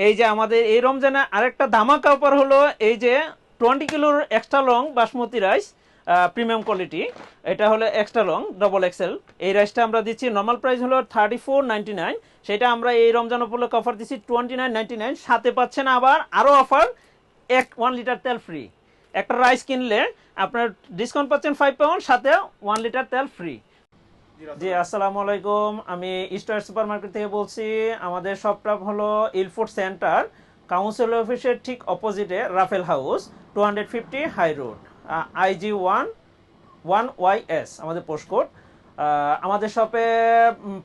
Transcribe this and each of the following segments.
এই যে আমাদের এই রমজানে আরেকটা ধামাকা অফার হলো এই যে 20 কিলোর extra long basmati rice premium quality. এটা হলো এক্সট্রা লং ডবল এক্সেল। এই রাইসটা আমরা দিচ্ছি নর্মাল প্রাইস হলো 34.99, সেটা আমরা এই রমজান উপলক্ষে অফার দিচ্ছি 29.99। সাথে পাচ্ছেন আবার আরও অফার, 1 লিটার তেল ফ্রি। একটা রাইস কিনলে আপনার ডিসকাউন্ট পাচ্ছেন 5 পাউন্ড, সাথে 1 লিটার তেল ফ্রি। জি আসসালামু আলাইকুম, আমি স্টার সুপার মার্কেট থেকে বলছি। আমাদের শপটা হলো ইলফুড সেন্টার, কাউন্সিল অফিসের ঠিক অপোজিটে Rafael house, 250 high road, IG1 1YS আমাদের পোস্টকোড। আমাদের শপে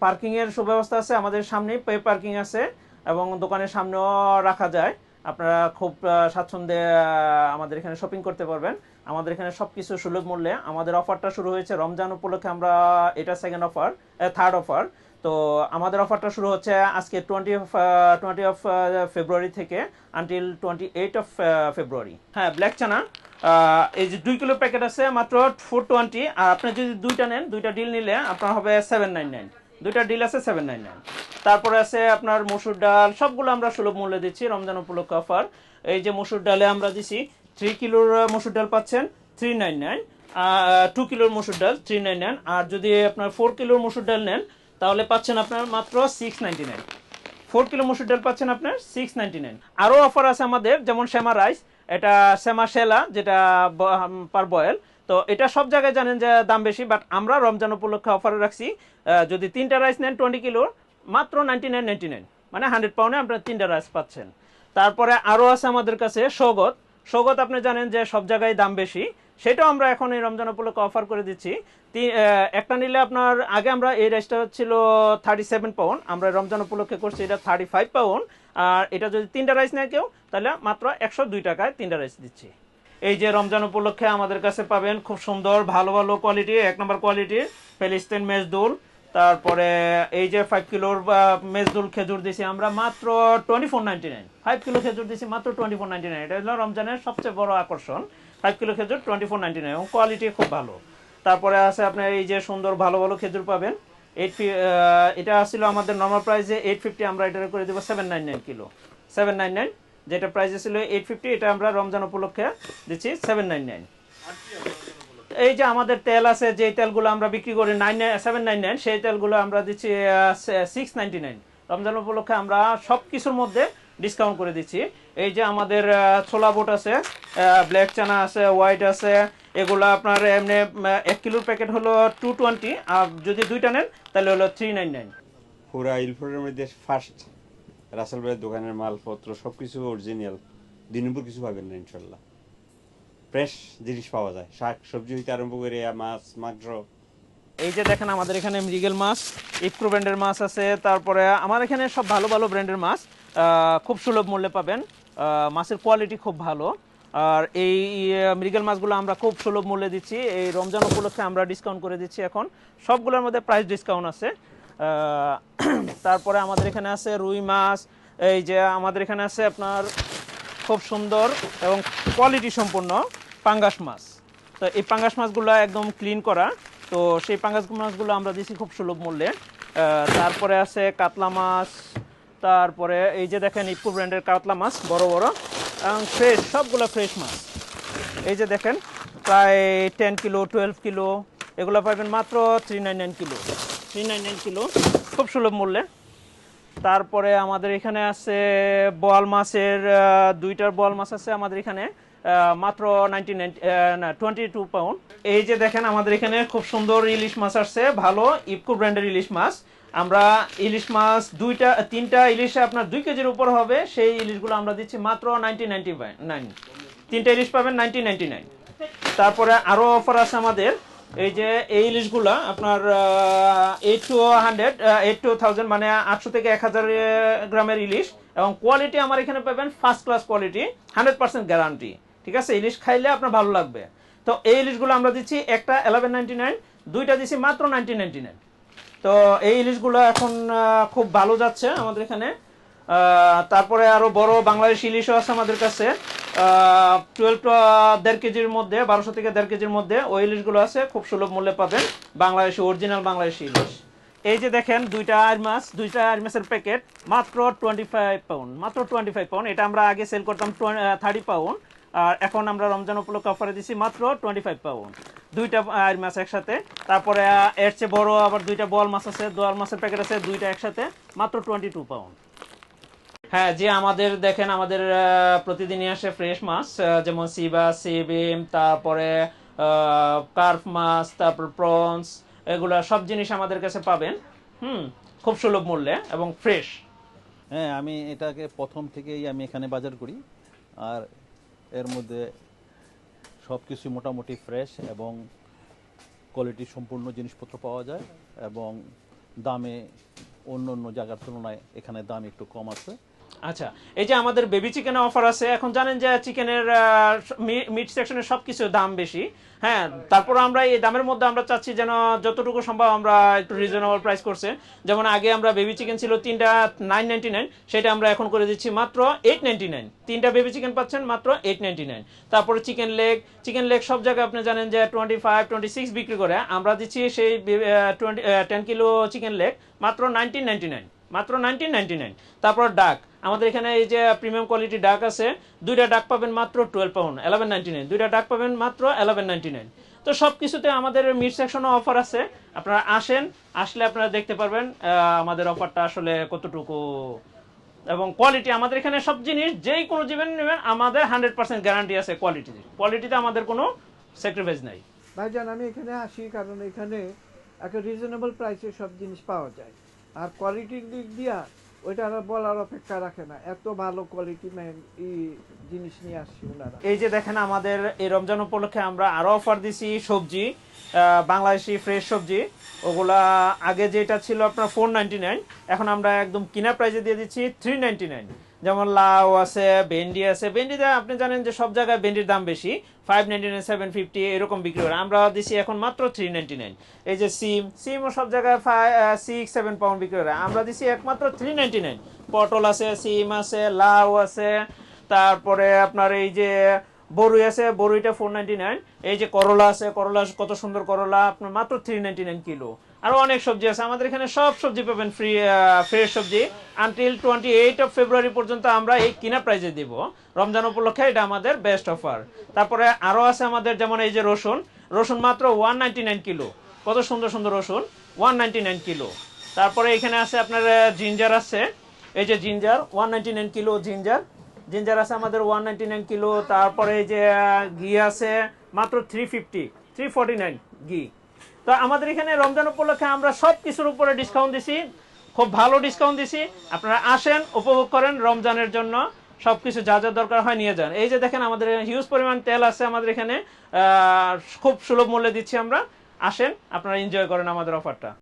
পার্কিংয়ের সুব্যবস্থা আছে, আমাদের সামনেই পে পার্কিং আছে এবং দোকানের সামনেও রাখা যায়। আপনারা খুব স্বাচ্ছন্দ্যে আমাদের এখানে শপিং করতে পারবেন। আমাদের এখানে সব কিছু সুলভ মূল্যে। আমাদের অফারটা শুরু হয়েছে রমজান উপলক্ষে, আমরা এটা সেকেন্ড অফার, থার্ড অফার। তো আমাদের অফারটা শুরু হচ্ছে আজকে 20 অফ ফেব্রুয়ারি থেকে আনটিল 28 অফ ফেব্রুয়ারি। হ্যাঁ, ব্ল্যাক চানা এই যে 2 কিলো প্যাকেট আছে মাত্র 420, আর আপনি যদি দুইটা নেন, দুইটা ডিল নিলে আপনার হবে 799। দুইটা ডিল আছে 799। তারপরে আছে আপনার মসুর ডাল, সবগুলো আমরা সুলভ মূল্যে দিচ্ছি রমজান উপলক্ষে অফার। এই যে মসুর ডালে আমরা দিচ্ছি 3 কিলোর মসুর ডাল পাচ্ছেন 399, 2 কিলোর মসুর ডাল 399, আর যদি আপনার 4 কিলোর মসুর ডাল নেন তাহলে পাচ্ছেন আপনার মাত্র 699। 4 কিলো মসুর ডাল পাচ্ছেন আপনার 699। আরও অফার আছে আমাদের, যেমন শ্যামা রাইস, এটা শ্যামা শেলা, যেটা পার বয়েল। তো এটা সব জায়গায় জানেন যে দাম বেশি, বাট আমরা রমজান উপলক্ষে অফারে রাখছি। যদি 3টা রাইস নেন 20 কিলোর, মাত্র 99.99, মানে 100 পাউন্ডে আপনার 3টা রাইস পাচ্ছেন। তারপরে আরও আছে আমাদের কাছে সৌগত। সৌগত আপনি জানেন যে সব জায়গায় দাম বেশি, সেটাও আমরা এখন এই রমজান উপলক্ষে অফার করে দিচ্ছি। একটা নিলে আপনার, আগে আমরা এই রাইসটা ছিল 37 পাউন্ড, আমরা রমজান উপলক্ষে করছি এটা 35 পাউন্ড। আর এটা যদি 3টা রাইস নেয় কেউ, তাহলে মাত্র 102 টাকায় 3টা রাইস দিচ্ছি। এই যে রমজান উপলক্ষে আমাদের কাছে পাবেন খুব সুন্দর ভালো ভালো কোয়ালিটি, 1 নম্বর কোয়ালিটির ফিলিস্তিন মেজদুল। তারপরে এই যে 5 কিলোর মেজদুল খেজুর দিছি আমরা মাত্র 24.99। 5 কিলো খেজুর দিছি মাত্র 24.99। এটা হলো রমজানের সবচেয়ে বড় আকর্ষণ, 5 কিলো খেজুর 24.99 এবং কোয়ালিটি খুব ভালো। তারপরে আছে আপনার এই যে সুন্দর ভালো ভালো খেজুর পাবেন। এটা ছিল আমাদের নর্মাল প্রাইসে 850, আমরা এটা করে দেবো 799 কিলো, 799। যেটা প্রাইসে ছিল 850, এটা আমরা রমজান উপলক্ষে দিচ্ছি 799। এই যে আমাদের তেল আছে, যে তেলগুলো আমরা বিক্রি করি 799, সেই তেলগুলো আমরা দিচ্ছি 699। রমজান উপলক্ষে আমরা সব কিছুর মধ্যে ডিসকাউন্ট করে দিচ্ছি। এই যে আমাদের ছোলা বুট আছে, ব্ল্যাক চানা আছে, হোয়াইট আছে, এগুলো আপনার এমনি 1 কিলোর প্যাকেট হলো 220, আর যদি দুইটা নেন তাহলে হলো 399। পুরা ইলফোরের মধ্যে ফার্স্ট রাসেল ভাইয়ের দোকানের মালপত্র সবকিছু অরিজিনাল, দিনপুর কিছু পাবেন না ইনশাল্লাহ। ফ্রেশ জিনিস পাওয়া যায়, শাক সবজি হইতে আরম্ভ করে মাছ মাংস। এই যে দেখেন আমাদের এখানে মৃগেল মাছ, ইফপ্রো ব্র্যান্ডের মাছ আছে। তারপরে আমার এখানে সব ভালো ভালো ব্র্যান্ডের মাছ খুব সুলভ মূল্যে পাবেন। মাছের কোয়ালিটি খুব ভালো। আর এই মৃগেল মাছগুলো আমরা খুব সুলভ মূল্যে দিচ্ছি। এই রমজান উপলক্ষে আমরা ডিসকাউন্ট করে দিচ্ছি, এখন সবগুলোর মধ্যে প্রাইস ডিসকাউন্ট আছে। তারপরে আমাদের এখানে আছে রুই মাছ। এই যে আমাদের এখানে আছে আপনার খুব সুন্দর এবং কোয়ালিটি সম্পন্ন পাঙ্গাস মাছ। তো এই পাঙ্গাস মাছগুলো একদম ক্লিন করা, তো সেই পাঙ্গাস মাছগুলো আমরা দিচ্ছি খুব সুলভ মূল্যে। তারপরে আছে কাতলা মাছ। তারপরে এই যে দেখেন ইফকো ব্র্যান্ডের কাতলা মাছ, বড় বড় এবং ফ্রেশ, সবগুলো ফ্রেশ মাছ। এই যে দেখেন প্রায় 10 কিলো 12 কিলো, এগুলো পাবেন মাত্র 399 কিলো, 399 কিলো, খুব সুলভ মূল্যে। তারপরে আমাদের এখানে আছে বোয়াল মাছের, 2টার বোয়াল মাছ আছে আমাদের এখানে মাত্র 22 পাউন্ড। এই যে দেখেন আমাদের এখানে খুব সুন্দর ইলিশ মাছ আসছে, ভালো ইফকো ব্র্যান্ডের ইলিশ মাছ। আমরা ইলিশ মাছ 3টা ইলিশে আপনার 2 কেজির উপর হবে, সেই ইলিশগুলো আমরা দিচ্ছি মাত্র 1999। 3টা ইলিশ পাবেন 1999। তারপরে আরও অফার আছে আমাদের। এই যে এই ইলিশগুলা আপনার 8 to 1000, মানে 800 থেকে 1000 গ্রামের ইলিশ, এবং কোয়ালিটি আমার এখানে পাবেন ফার্স্ট ক্লাস কোয়ালিটি, 100% গ্যারান্টি। ঠিক আছে, ইলিশ খাইলে আপনার ভালো লাগবে। তো এই ইলিশগুলো আমরা দিচ্ছি একটা 1199, দুইটা দিচ্ছি মাত্র 1999। তো এই ইলিশগুলো এখন খুব ভালো যাচ্ছে আমাদের এখানে। তারপরে আরও বড় বাংলাদেশ ইলিশও আছে আমাদের কাছে, 12 to 1.5 কেজির মধ্যে, 1200 থেকে 1.5 কেজির মধ্যে ওই ইলিশগুলো আছে, খুব সুলভ মূল্যে পাবেন, বাংলাদেশি অরিজিনাল বাংলাদেশি ইলিশ। এই যে দেখেন দুইটা আইর মাছের প্যাকেট মাত্র 25 পাউন্ড, মাত্র 25 পাউন্ড। এটা আমরা আগে সেল করতাম 30 পাউন্ড, আর এখন আমরা রমজান উপলক্ষে অফারে দিছি মাত্র 25 পাউন্ড। দুইটা আইর মাছ একসাথে। তারপরে এর চেয়ে বড় আবার দুইটা বোয়াল মাছ আছে, বোয়াল মাছের প্যাকেট আছে দুইটা একসাথে, মাত্র 22 পাউন্ড। হ্যাঁ, যে আমাদের দেখেন আমাদের প্রতিদিনই আসে ফ্রেশ মাছ, যেমন সিবা, সিবিম, তারপরে কার্প মাছ, তারপর প্রনস, এগুলা সব জিনিস আমাদের কাছে পাবেন। খুব সুলভ মূল্যে এবং ফ্রেশ। হ্যাঁ, আমি এটাকে প্রথম থেকেই আমি এখানে বাজার করি, আর এর মধ্যে সব কিছু মোটামুটি ফ্রেশ এবং কোয়ালিটি সম্পূর্ণ জিনিসপত্র পাওয়া যায়, এবং দামে অন্য অন্য জায়গার তুলনায় এখানে দাম একটু কম আছে। আচ্ছা, এই যে আমাদের বেবি চিকেনের অফার আছে। এখন জানেন যে চিকেনের মিট সেকশনের সবকিছু দাম বেশি। হ্যাঁ, তারপর আমরা এই দামের মধ্যে আমরা চাচ্ছি যেন যতটুকু সম্ভব আমরা একটু রিজনেবল প্রাইস করছে। যেমন আগে আমরা বেবি চিকেন ছিল তিনটা 9.99, সেটা আমরা এখন করে দিচ্ছি মাত্র 8.99। তিনটা বেবি চিকেন পাচ্ছেন মাত্র 8.99। তারপরে চিকেন লেগ সব জায়গায় আপনি জানেন যে 25-26 বিক্রি করে, আমরা দিচ্ছি সেই 10 কিলো চিকেন লেগ মাত্র 19.99, মাত্র 19.99। তারপর ডাক, আমাদের এখানে এই যে প্রিমিয়াম কোয়ালিটি ডাক আছে, দুইটা ডাক পাবেন মাত্র 12 পাউন্ড, 11.99। দুইটা ডাক পাবেন মাত্র 11.99। তো সব কিছুতে আমাদের মিড সেকশনও অফার আছে। আপনারা আসলে আপনারা দেখতে পারবেন আমাদের অফারটা আসলে কতটুকু, এবং কোয়ালিটি আমাদের এখানে সব জিনিস যেই কোনো জীবন নেবেন আমাদের 100% গ্যারান্টি আছে। কোয়ালিটিতে আমাদের কোনো স্যাক্রিফাইস নাই। ভাইজান, আমি এখানে আসি কারণ এখানে একটা রিজনেবল প্রাইসে সব জিনিস পাওয়া যায়, আর কোয়ালিটির দিক দিয়া ওইটা আর বলার অপেক্ষা রাখে না, এত ভালো কোয়ালিটি জিনিস নিয়ে আসছি ওনারা। এই যে দেখেন আমাদের এই রমজান উপলক্ষে আমরা আরো অফার দিছি সবজি, বাংলাদেশি ফ্রেশ সবজি। ওগুলা আগে যেটা ছিল আপনার 4.99, এখন আমরা একদম কিনা প্রাইসে দিয়ে দিচ্ছি 3.99। যেমন লাউ আছে, ভেন্ডি আছে। ভেন্ডিতে আপনি জানেন যে সব জায়গায় ভেন্ডির দাম বেশি, 5.99, 7.50 এরকম বিক্রি করে, আমরা দিচ্ছি এখন মাত্র 3.99। এই যে সিমও সব জায়গায় 6-7 পাউন্ড বিক্রি করে, আমরা দিচ্ছি একমাত্র 3.99। পটল আছে, সিম আছে, লাউ আছে, তারপরে আপনার এই যে বড়ই আছে, বড়ইটা 4.99। এই যে করলা আছে, করলা কত সুন্দর করলা, আপনার মাত্র 3.99 কিলো। আরো অনেক সবজি আছে আমাদের এখানে, সব সবজি পাবেন ফ্রেশ সবজি। আনটিল 28 ফেব্রুয়ারি পর্যন্ত আমরা এই কিনা প্রাইজে দিব। রমজান উপলক্ষে এটা আমাদের বেস্ট অফার। তারপরে আরো আছে আমাদের, যেমন এই যে রসুন মাত্র 199 কিলো। কত সুন্দর সুন্দর রসুন, 199 কিলো। তারপরে এখানে আছে আপনার জিঞ্জার আছে, এই যে জিঞ্জার 199 কিলো। জিঞ্জার আছে আমাদের 199 কিলো। তারপরে এই যে ঘি আছে মাত্র 349 ঘি। তো আমাদের এখানে রমজান উপলক্ষে আমরা সব কিছুর উপরে ডিসকাউন্ট দিছি, খুব ভালো ডিসকাউন্ট দিছি। আপনারা আসেন, উপভোগ করেন রমজানের জন্য, সবকিছু যা যা দরকার হয় নিয়ে যান। এই যে দেখেন আমাদের হিউজ পরিমাণ তেল আছে আমাদের এখানে, খুব সুলভ মূল্যে দিচ্ছি আমরা। আসেন, আপনারা এনজয় করেন আমাদের অফারটা।